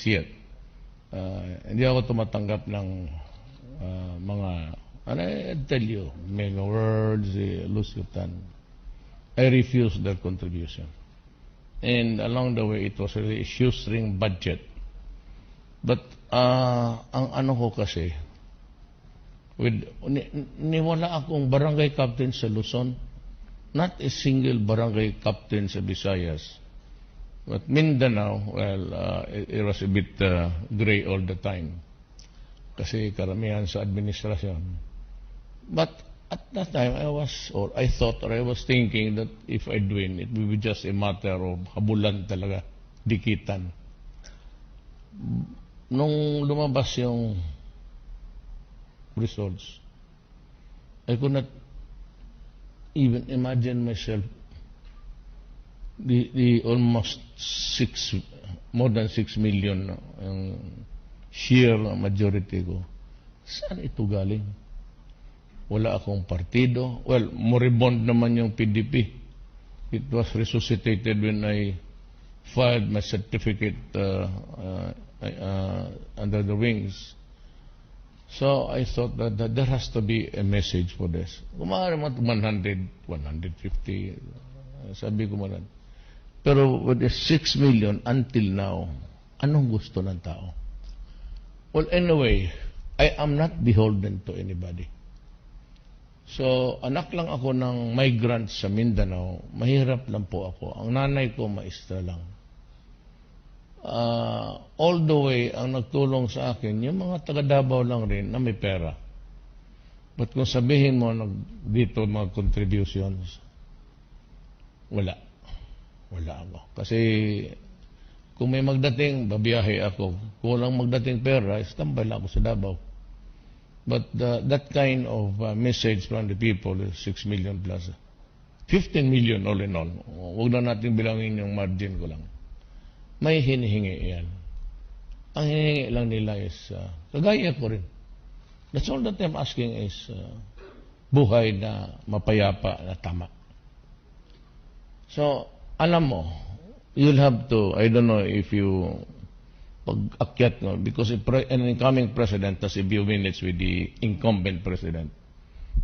yet. Hindi ako tumatanggap ng mga, and I tell you, mega words, Lusutan. I refuse their contribution. And along the way, it was really a shoestring budget. But, ang ano ko kasi, wala akong barangay captain sa Luzon, not a single barangay captain sa Visayas. But Mindanao, well, it was a bit gray all the time. Kasi karamihan sa administrasyon. But at that time, I was thinking that if I'd win, it would be just a matter of habulan talaga, dikitan. Nung lumabas yung results, I could not even imagine myself the almost more than 6 million ang sheer majority ko. Saan ito galing? Wala akong partido. Well, moribund naman yung PDP. It was resuscitated when I filed my certificate under the wings. So I thought that there has to be a message for this. Kumari mo 100, 150, sabi ko man. Pero with the 6 million until now, anong gusto ng tao? Well, anyway, I am not beholden to anybody. So, anak lang ako ng migrant sa Mindanao. Mahirap lang po ako. Ang nanay ko, maestra lang. All the way, ang nagtulong sa akin, yung mga taga-Davao lang rin na may pera. But kung sabihin mo dito mga contributions, wala. Wala ako. Kasi kung may magdating, babiyahe ako. Kung walang magdating pera, istambay lang ako sa Davao. But that kind of message from the people is 6 million plus. 15 million all in all. Huwag na natin bilangin yung margin ko lang. May hinihingi yan. Ang hinihingi lang nila is, kagaya ko rin. That's all that I'm asking is, buhay na mapayapa na tama. So, alam mo, you'll have to, I don't know if you pag-akyat no, because an incoming president has a few minutes with the incumbent president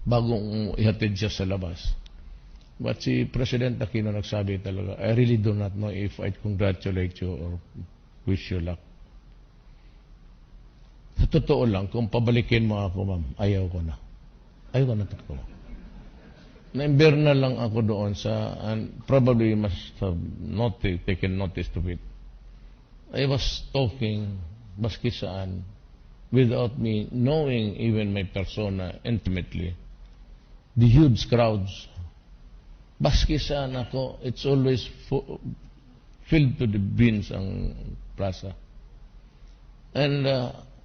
bagong ihatid siya sa labas. But si President Aquino nagsabi talaga, I really do not know if I'd congratulate you or wish you luck. Sa totoo lang, kung pabalikin mo ako, ma'am, ayaw ko na. Ayaw ko na totoo. Na-ember na lang ako doon sa, and probably must have taken notice to it. I was talking, baski saan, without me knowing even my persona intimately. The huge crowds. Baski saan ako, it's always filled to the bins ang plaza. And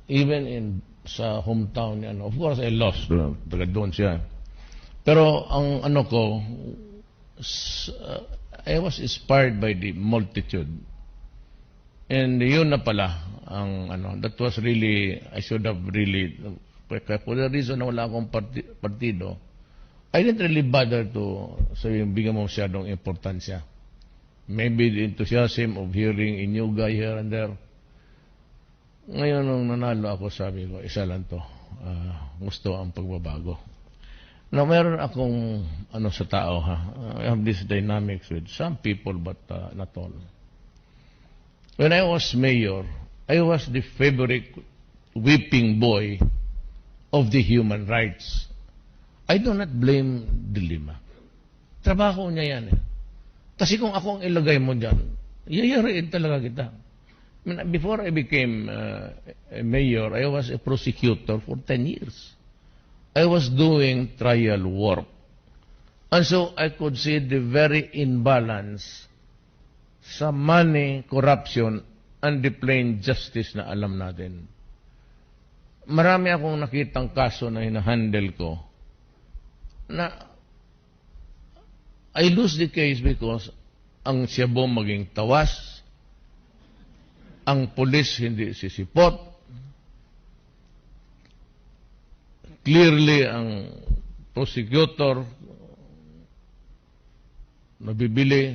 even in sa hometown, of course I lost. Taga doon siya. Pero ang ano ko, I was inspired by the multitude. And yun na pala, ang ano, that was really, I should have really, for the reason na wala akong partido, I didn't really bother to sabihin, bigyan mo masyadong importansya. Maybe the enthusiasm of hearing a new guy here and there. Ngayon, nung nanalo ako, sabi ko, isa lang to, gusto ang pagbabago. Now, meron akong ano sa tao, ha? I have this dynamics with some people, but not all. When I was mayor, I was the favorite whipping boy of the human rights. I do not blame De Lima. Trabaho niya yan. Kasi kung ako ang ilagay mo dyan, yayariin talaga kita. I mean, before I became a mayor, I was a prosecutor for 10 years. I was doing trial work. And so I could see the very imbalance sa money, corruption, and the plain justice na alam natin. Marami akong nakitang kaso na hinahandle ko na I lose the case because ang siyabo maging tawas, ang pulis hindi sisipot, clearly ang prosecutor nabibili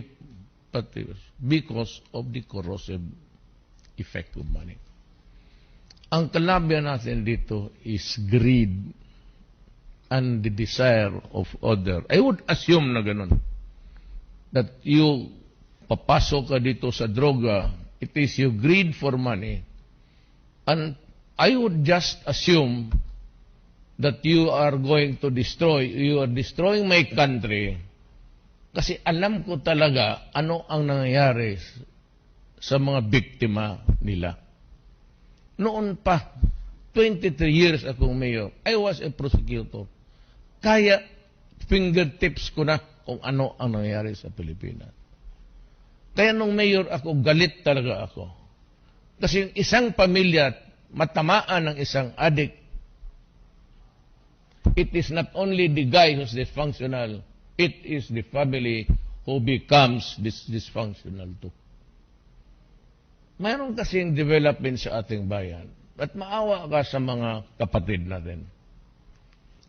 pati because of the corrosive effect of money. Ang kalaban natin dito is greed and the desire of other. I would assume na ganun. That you papasok ka dito sa droga, it is your greed for money. And I would just assume that you are destroying my country kasi alam ko talaga ano ang nangyayari sa mga biktima nila. Noon pa, 23 years akong mayor, I was a prosecutor. Kaya fingertips ko na kung ano ang nangyayari sa Pilipinas. Kaya nung mayor ako, galit talaga ako. Kasi yung isang pamilya, matamaan ng isang addict, it is not only the guy who's dysfunctional, it is the family who becomes dysfunctional too. Mayroon kasing development sa ating bayan at maawa ka sa mga kapatid natin.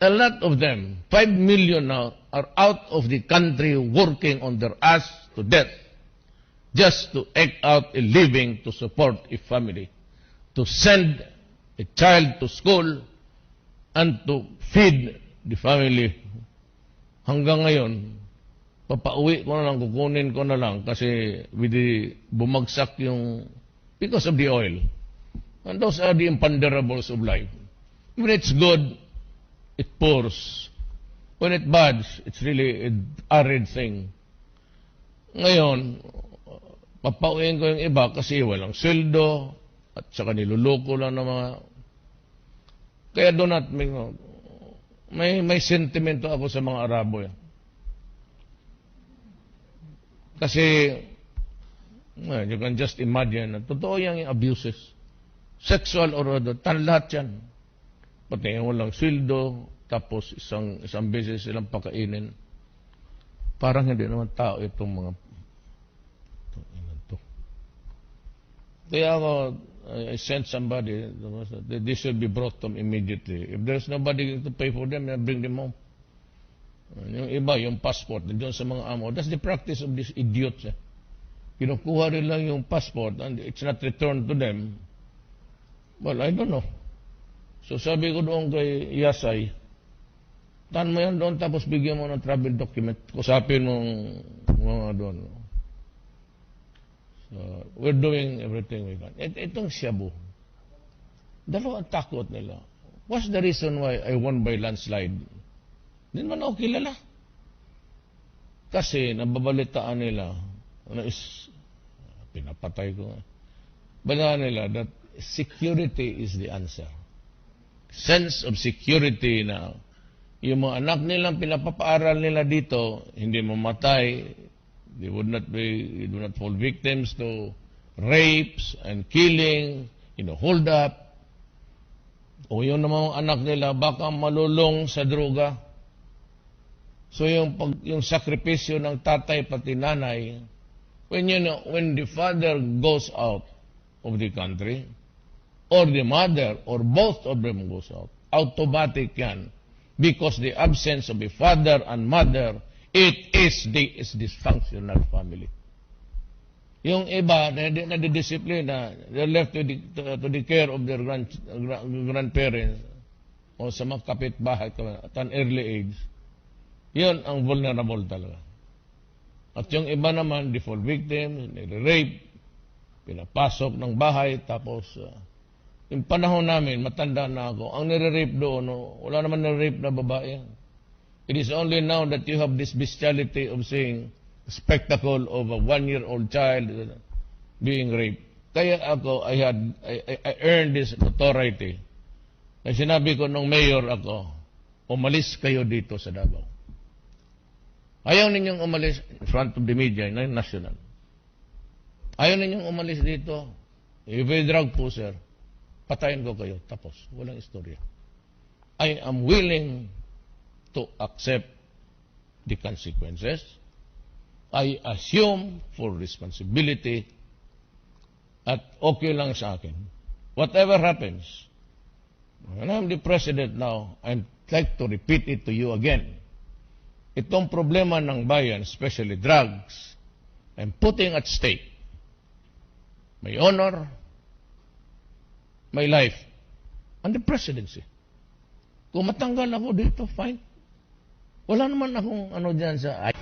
A lot of them, 5 million now, are out of the country working on their ass to death just to eke out a living to support a family, to send a child to school, and to feed the family. Hanggang ngayon, papauwi ko na lang, kukunin ko na lang kasi bumagsak yung, because of the oil. And those are the imponderables of life. When it's good, it pours. When it bad, it's really an arid thing. Ngayon, papauwiin ko yung iba kasi walang sweldo at saka niluloko lang ng mga. Kaya do not may sentimento ako sa mga Arabo. Kasi you can just imagine, totoo yung abuses. Sexual or other, lahat yan. Pati yung walang sweldo, tapos isang beses silang pakainin. Parang hindi naman tao itong mga to. Kaya ako, I sent somebody, they should be brought to immediately. If there's nobody to pay for them, bring them home. Yung iba, yung passport, doon sa mga amo. That's the practice of these idiots. Kinukuha rin lang yung passport and it's not returned to them. Well, I don't know. So sabi ko doon kay Yasay, tan mo yan doon tapos bigyan mo ng travel document. Kusapin mong mga doon. So, we're doing everything we can. Itong Shabu, dalawa ang takot nila. What's the reason why I won by landslide? Hindi naman ako kilala. Kasi nababalitaan nila, pinapatay ko. Balitaan nila that security is the answer. Sense of security na yung mga anak nilang pinapapaaral nila dito, hindi mamatay, they do not fall victims to rapes and killing, hold up. O yung namang anak nila, baka malulong sa droga. So yung sakripisyo ng tatay pati nanay, when the father goes out of the country, or the mother, or both of them goes out, automatic yan. Because the absence of a father and mother, it is dysfunctional family. Yung iba, nadidisiplina, they're left to the care of their grandparents o sa mga kapitbahay at an early age. Yun ang vulnerable talaga. At yung iba naman, the fall victims, nire-rape, pinapasok ng bahay, tapos yung panahon namin, matanda na ako, ang nire-rape doon, wala naman nire-rape na babae. It is only now that you have this bestiality of seeing a spectacle of a 1-year-old child being raped. Kaya ako, I earned this notoriety. Na sinabi ko nung mayor ako, umalis kayo dito sa Davao. Ayaw ninyong umalis in front of the media, national. Ayaw ninyong umalis dito. If you drug pusher, patayin ko kayo. Tapos, walang istorya. I am willing to accept the consequences. I assume for responsibility at okay lang sa akin. Whatever happens, when I'm the president now, I'd like to repeat it to you again. Itong problema ng bayan, especially drugs, I'm putting at stake my honor, my life and the presidency. Kung matanggal ako dito, fine. Wala naman akong ano dyan sa...